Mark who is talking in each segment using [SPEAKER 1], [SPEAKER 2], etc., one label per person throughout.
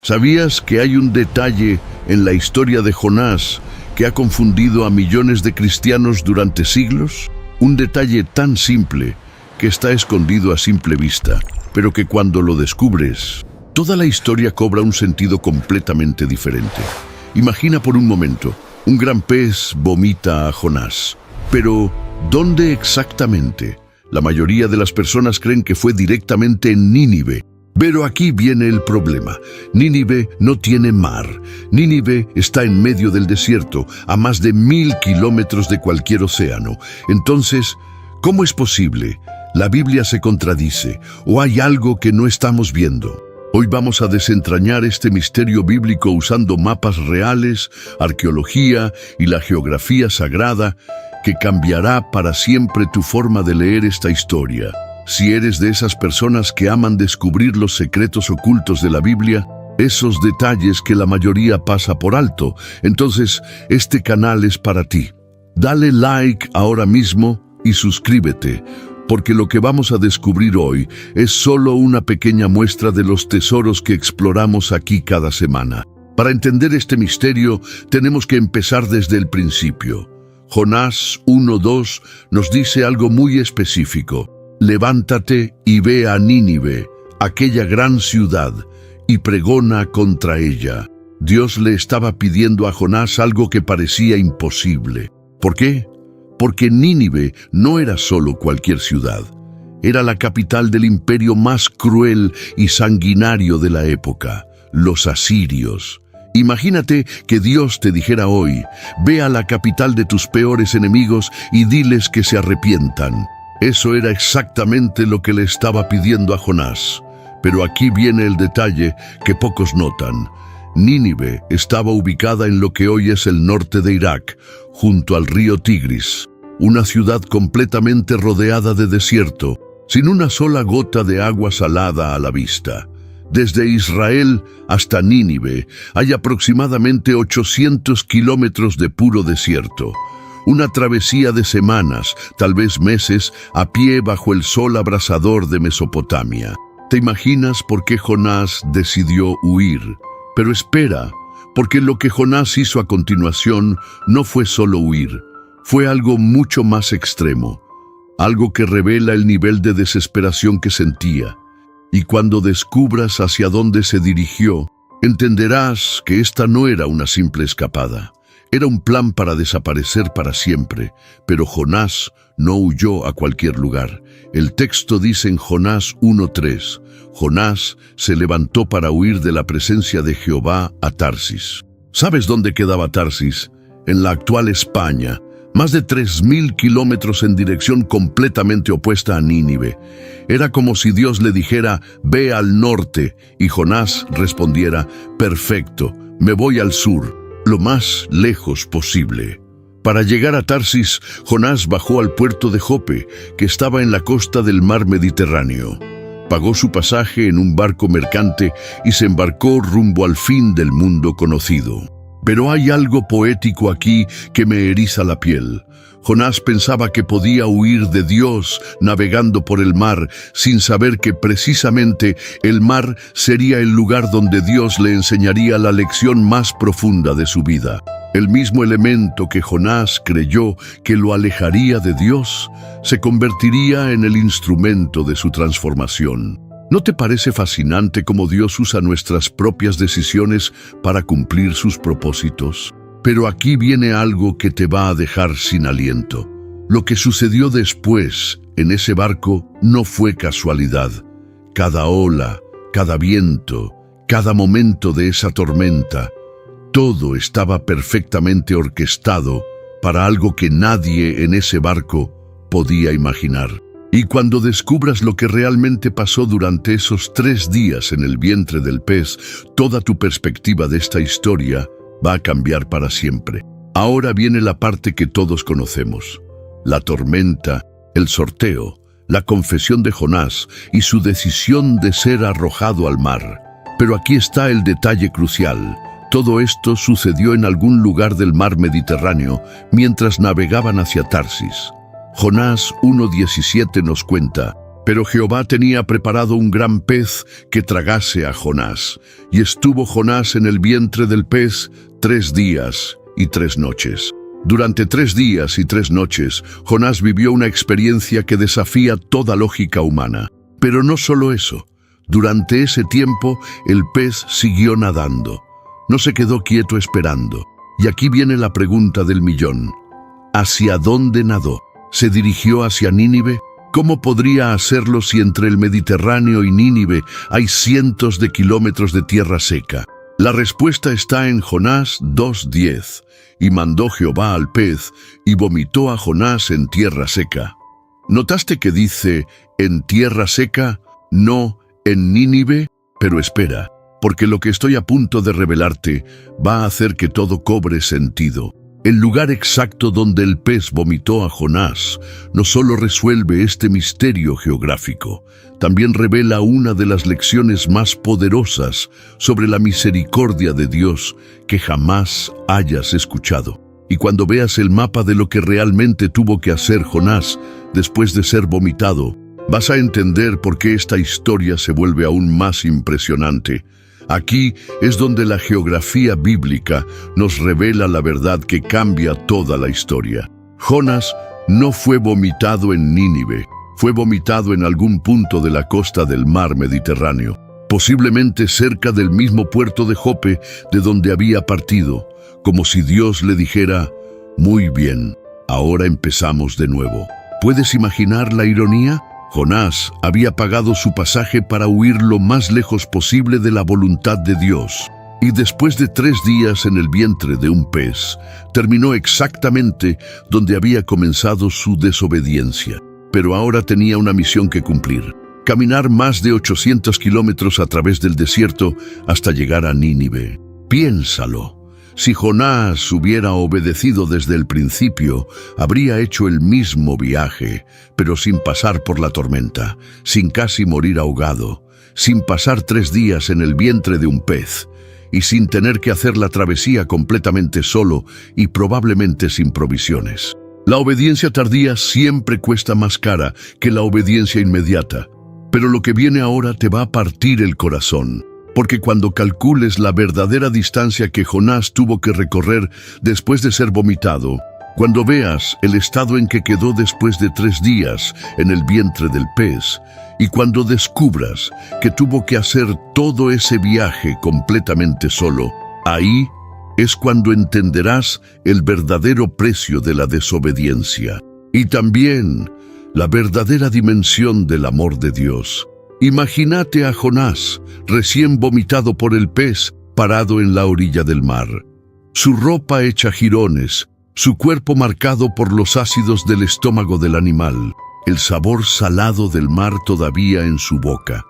[SPEAKER 1] ¿Sabías que hay un detalle en la historia de Jonás que ha confundido a millones de cristianos durante siglos? Un detalle tan simple que está escondido a simple vista, pero que cuando lo descubres, toda la historia cobra un sentido completamente diferente. Imagina por un momento, un gran pez vomita a Jonás. Pero, ¿dónde exactamente? La mayoría de las personas creen que fue directamente en Nínive. Pero aquí viene el problema. Nínive no tiene mar. Nínive está en medio del desierto, a más de 1000 kilómetros de cualquier océano. Entonces, ¿cómo es posible? La Biblia se contradice, o hay algo que no estamos viendo. Hoy vamos a desentrañar este misterio bíblico usando mapas reales, arqueología y la geografía sagrada que cambiará para siempre tu forma de leer esta historia. Si eres de esas personas que aman descubrir los secretos ocultos de la Biblia, esos detalles que la mayoría pasa por alto, entonces este canal es para ti. Dale like ahora mismo y suscríbete, porque lo que vamos a descubrir hoy es solo una pequeña muestra de los tesoros que exploramos aquí cada semana. Para entender este misterio, tenemos que empezar desde el principio. Jonás 1:2 nos dice algo muy específico. Levántate y ve a Nínive, aquella gran ciudad, y pregona contra ella. Dios le estaba pidiendo a Jonás algo que parecía imposible. ¿Por qué? Porque Nínive no era solo cualquier ciudad. Era la capital del imperio más cruel y sanguinario de la época, los asirios. Imagínate que Dios te dijera hoy, ve a la capital de tus peores enemigos y diles que se arrepientan. Eso era exactamente lo que le estaba pidiendo a Jonás. Pero aquí viene el detalle que pocos notan. Nínive estaba ubicada en lo que hoy es el norte de Irak, junto al río Tigris, una ciudad completamente rodeada de desierto, sin una sola gota de agua salada a la vista. Desde Israel hasta Nínive hay aproximadamente 800 kilómetros de puro desierto. Una travesía de semanas, tal vez meses, a pie bajo el sol abrasador de Mesopotamia. ¿Te imaginas por qué Jonás decidió huir? Pero espera, porque lo que Jonás hizo a continuación no fue solo huir, fue algo mucho más extremo, algo que revela el nivel de desesperación que sentía. Y cuando descubras hacia dónde se dirigió, entenderás que esta no era una simple escapada. Era un plan para desaparecer para siempre, pero Jonás no huyó a cualquier lugar. El texto dice en Jonás 1:3, Jonás se levantó para huir de la presencia de Jehová a Tarsis. ¿Sabes dónde quedaba Tarsis? En la actual España, más de 3000 kilómetros en dirección completamente opuesta a Nínive. Era como si Dios le dijera, ve al norte, y Jonás respondiera, perfecto, me voy al sur, lo más lejos posible. Para llegar a Tarsis, Jonás bajó al puerto de Jope, que estaba en la costa del mar Mediterráneo. Pagó su pasaje en un barco mercante y se embarcó rumbo al fin del mundo conocido. Pero hay algo poético aquí que me eriza la piel. Jonás pensaba que podía huir de Dios navegando por el mar, sin saber que precisamente el mar sería el lugar donde Dios le enseñaría la lección más profunda de su vida. El mismo elemento que Jonás creyó que lo alejaría de Dios, se convertiría en el instrumento de su transformación. ¿No te parece fascinante cómo Dios usa nuestras propias decisiones para cumplir sus propósitos? Pero aquí viene algo que te va a dejar sin aliento. Lo que sucedió después en ese barco no fue casualidad. Cada ola, cada viento, cada momento de esa tormenta, todo estaba perfectamente orquestado para algo que nadie en ese barco podía imaginar. Y cuando descubras lo que realmente pasó durante esos 3 días en el vientre del pez, toda tu perspectiva de esta historia va a cambiar para siempre. Ahora viene la parte que todos conocemos. La tormenta, el sorteo, la confesión de Jonás y su decisión de ser arrojado al mar. Pero aquí está el detalle crucial. Todo esto sucedió en algún lugar del mar Mediterráneo mientras navegaban hacia Tarsis. Jonás 1:17 nos cuenta, Pero Jehová tenía preparado un gran pez que tragase a Jonás, y estuvo Jonás en el vientre del pez 3 días y 3 noches. Durante 3 días y 3 noches, Jonás vivió una experiencia que desafía toda lógica humana. Pero no solo eso. Durante ese tiempo, el pez siguió nadando. No se quedó quieto esperando. Y aquí viene la pregunta del millón. ¿Hacia dónde nadó? ¿Se dirigió hacia Nínive? ¿Cómo podría hacerlo si entre el Mediterráneo y Nínive hay cientos de kilómetros de tierra seca? La respuesta está en Jonás 2:10. Y mandó Jehová al pez, y vomitó a Jonás en tierra seca. ¿Notaste que dice en tierra seca, no en Nínive? Pero espera, porque lo que estoy a punto de revelarte va a hacer que todo cobre sentido. El lugar exacto donde el pez vomitó a Jonás no solo resuelve este misterio geográfico, también revela una de las lecciones más poderosas sobre la misericordia de Dios que jamás hayas escuchado. Y cuando veas el mapa de lo que realmente tuvo que hacer Jonás después de ser vomitado, vas a entender por qué esta historia se vuelve aún más impresionante. Aquí es donde la geografía bíblica nos revela la verdad que cambia toda la historia. Jonás no fue vomitado en Nínive, fue vomitado en algún punto de la costa del mar Mediterráneo, posiblemente cerca del mismo puerto de Jope de donde había partido, como si Dios le dijera, muy bien, ahora empezamos de nuevo. ¿Puedes imaginar la ironía? Jonás había pagado su pasaje para huir lo más lejos posible de la voluntad de Dios. Y después de 3 días en el vientre de un pez, terminó exactamente donde había comenzado su desobediencia. Pero ahora tenía una misión que cumplir: caminar más de 800 kilómetros a través del desierto hasta llegar a Nínive. Piénsalo. Si Jonás hubiera obedecido desde el principio, habría hecho el mismo viaje, pero sin pasar por la tormenta, sin casi morir ahogado, sin pasar 3 días en el vientre de un pez, y sin tener que hacer la travesía completamente solo y probablemente sin provisiones. La obediencia tardía siempre cuesta más cara que la obediencia inmediata, pero lo que viene ahora te va a partir el corazón. Porque cuando calcules la verdadera distancia que Jonás tuvo que recorrer después de ser vomitado, cuando veas el estado en que quedó después de 3 días en el vientre del pez, y cuando descubras que tuvo que hacer todo ese viaje completamente solo, ahí es cuando entenderás el verdadero precio de la desobediencia y también la verdadera dimensión del amor de Dios. Imagínate a Jonás, recién vomitado por el pez, parado en la orilla del mar. Su ropa hecha jirones, su cuerpo marcado por los ácidos del estómago del animal, el sabor salado del mar todavía en su boca.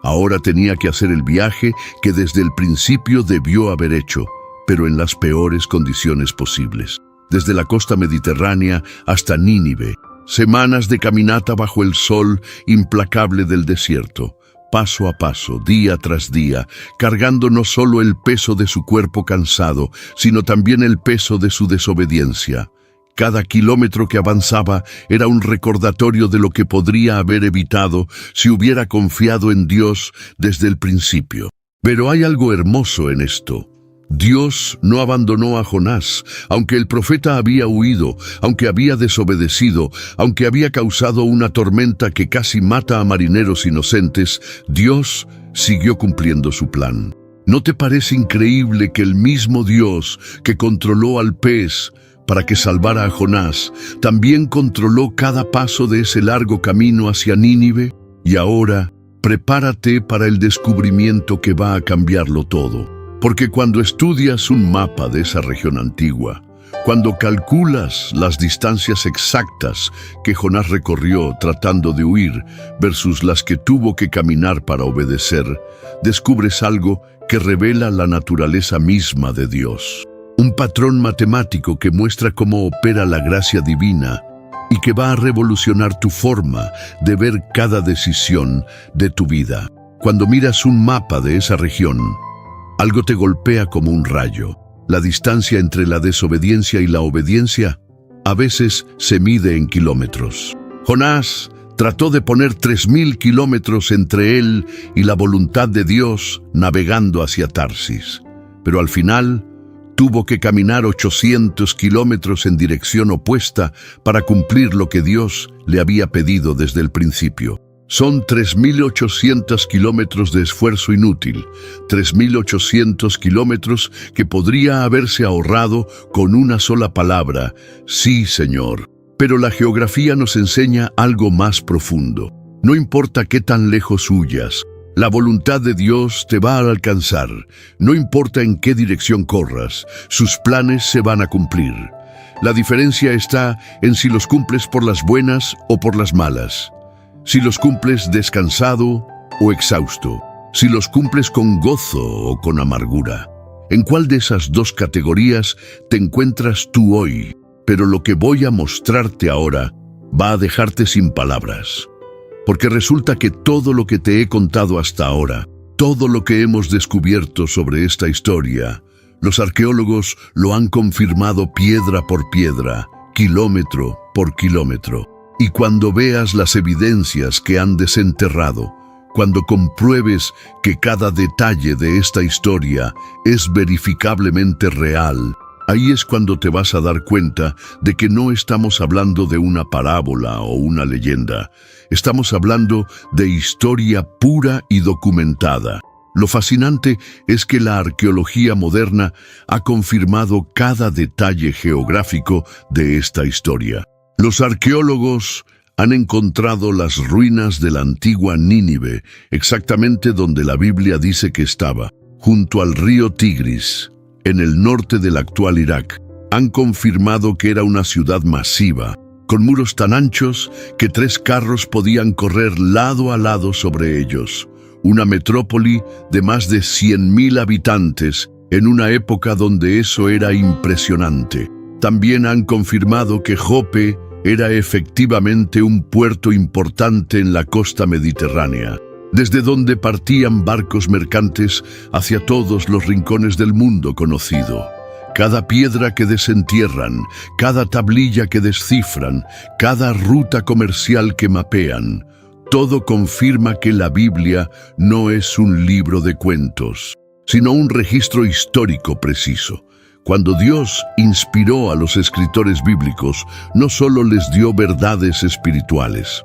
[SPEAKER 1] Ahora tenía que hacer el viaje que desde el principio debió haber hecho, pero en las peores condiciones posibles. Desde la costa mediterránea hasta Nínive, semanas de caminata bajo el sol implacable del desierto, paso a paso, día tras día, cargando no solo el peso de su cuerpo cansado, sino también el peso de su desobediencia. Cada kilómetro que avanzaba era un recordatorio de lo que podría haber evitado si hubiera confiado en Dios desde el principio. Pero hay algo hermoso en esto. Dios no abandonó a Jonás, aunque el profeta había huido, aunque había desobedecido, aunque había causado una tormenta que casi mata a marineros inocentes. Dios siguió cumpliendo su plan. ¿No te parece increíble que el mismo Dios que controló al pez para que salvara a Jonás, también controló cada paso de ese largo camino hacia Nínive? Y ahora, prepárate para el descubrimiento que va a cambiarlo todo. Porque cuando estudias un mapa de esa región antigua, cuando calculas las distancias exactas que Jonás recorrió tratando de huir versus las que tuvo que caminar para obedecer, descubres algo que revela la naturaleza misma de Dios. Un patrón matemático que muestra cómo opera la gracia divina y que va a revolucionar tu forma de ver cada decisión de tu vida. Cuando miras un mapa de esa región, algo te golpea como un rayo. La distancia entre la desobediencia y la obediencia a veces se mide en kilómetros. Jonás Trató de poner 3000 kilómetros entre él y la voluntad de Dios navegando hacia Tarsis. Pero al final tuvo que caminar 800 kilómetros en dirección opuesta para cumplir lo que Dios le había pedido desde el principio. Son 3800 kilómetros de esfuerzo inútil, 3800 kilómetros que podría haberse ahorrado con una sola palabra: sí, Señor. Pero la geografía nos enseña algo más profundo. No importa qué tan lejos huyas, la voluntad de Dios te va a alcanzar. No importa en qué dirección corras, sus planes se van a cumplir. La diferencia está en si los cumples por las buenas o por las malas. Si los cumples descansado o exhausto. Si los cumples con gozo o con amargura. ¿En cuál de esas dos categorías te encuentras tú hoy? Pero lo que voy a mostrarte ahora va a dejarte sin palabras. Porque resulta que todo lo que te he contado hasta ahora, todo lo que hemos descubierto sobre esta historia, los arqueólogos lo han confirmado piedra por piedra, kilómetro por kilómetro. Y cuando veas las evidencias que han desenterrado, cuando compruebes que cada detalle de esta historia es verificablemente real, ahí es cuando te vas a dar cuenta de que no estamos hablando de una parábola o una leyenda. Estamos hablando de historia pura y documentada. Lo fascinante es que la arqueología moderna ha confirmado cada detalle geográfico de esta historia. Los arqueólogos han encontrado las ruinas de la antigua Nínive, exactamente donde la Biblia dice que estaba, junto al río Tigris, en el norte del actual Irak. Han confirmado que era una ciudad masiva, con muros tan anchos que 3 carros podían correr lado a lado sobre ellos. Una metrópoli de más de 100.000 habitantes en una época donde eso era impresionante. También han confirmado que Jope era efectivamente un puerto importante en la costa mediterránea, desde donde partían barcos mercantes hacia todos los rincones del mundo conocido. Cada piedra que desentierran, cada tablilla que descifran, cada ruta comercial que mapean, todo confirma que la Biblia no es un libro de cuentos, sino un registro histórico preciso. Cuando Dios inspiró a los escritores bíblicos, no solo les dio verdades espirituales,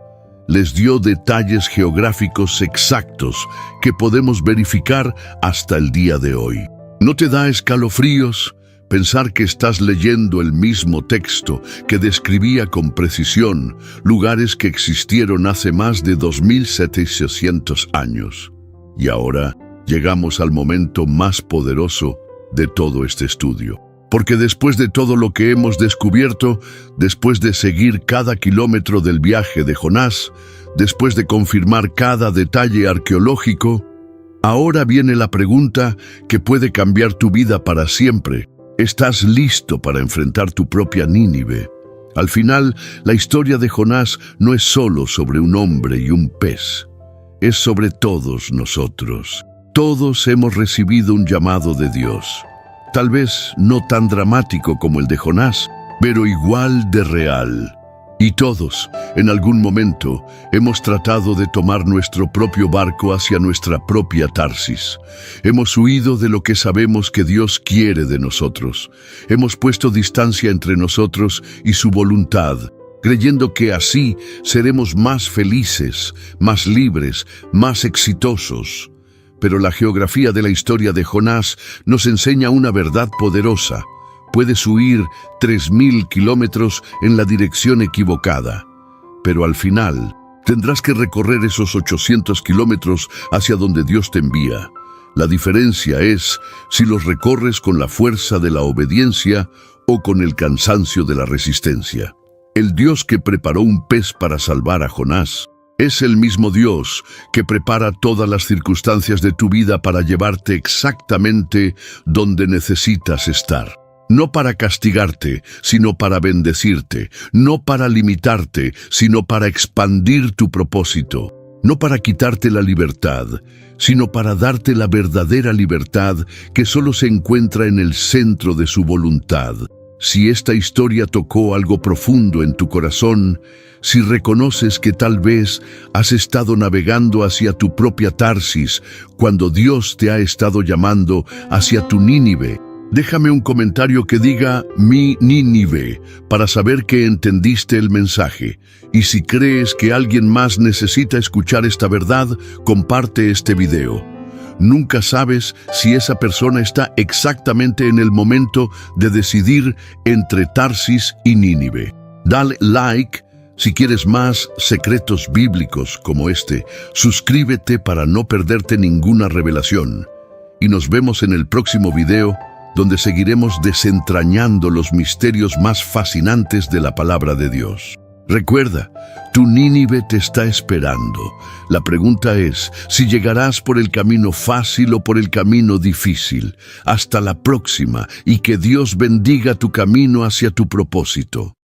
[SPEAKER 1] les dio detalles geográficos exactos que podemos verificar hasta el día de hoy. ¿No te da escalofríos pensar que estás leyendo el mismo texto que describía con precisión lugares que existieron hace más de 2700 años? Y ahora llegamos al momento más poderoso de todo este estudio. Porque después de todo lo que hemos descubierto, después de seguir cada kilómetro del viaje de Jonás, después de confirmar cada detalle arqueológico, ahora viene la pregunta que puede cambiar tu vida para siempre. ¿Estás listo para enfrentar tu propia Nínive? Al final, la historia de Jonás no es solo sobre un hombre y un pez. Es sobre todos nosotros. Todos hemos recibido un llamado de Dios. Tal vez no tan dramático como el de Jonás, pero igual de real. Y todos, en algún momento, hemos tratado de tomar nuestro propio barco hacia nuestra propia Tarsis. Hemos huido de lo que sabemos que Dios quiere de nosotros. Hemos puesto distancia entre nosotros y su voluntad, creyendo que así seremos más felices, más libres, más exitosos. Pero la geografía de la historia de Jonás nos enseña una verdad poderosa. Puedes huir 3000 kilómetros en la dirección equivocada, pero al final tendrás que recorrer esos 800 kilómetros hacia donde Dios te envía. La diferencia es si los recorres con la fuerza de la obediencia o con el cansancio de la resistencia. El Dios que preparó un pez para salvar a Jonás es el mismo Dios que prepara todas las circunstancias de tu vida para llevarte exactamente donde necesitas estar. No para castigarte, sino para bendecirte. No para limitarte, sino para expandir tu propósito. No para quitarte la libertad, sino para darte la verdadera libertad que solo se encuentra en el centro de su voluntad. Si esta historia tocó algo profundo en tu corazón, si reconoces que tal vez has estado navegando hacia tu propia Tarsis cuando Dios te ha estado llamando hacia tu Nínive, déjame un comentario que diga mi Nínive para saber que entendiste el mensaje. Y si crees que alguien más necesita escuchar esta verdad, comparte este video. Nunca sabes si esa persona está exactamente en el momento de decidir entre Tarsis y Nínive. Dale like si quieres más secretos bíblicos como este. Suscríbete para no perderte ninguna revelación. Y nos vemos en el próximo video, donde seguiremos desentrañando los misterios más fascinantes de la palabra de Dios. Recuerda, tu Nínive te está esperando. La pregunta es si llegarás por el camino fácil o por el camino difícil. Hasta la próxima y que Dios bendiga tu camino hacia tu propósito.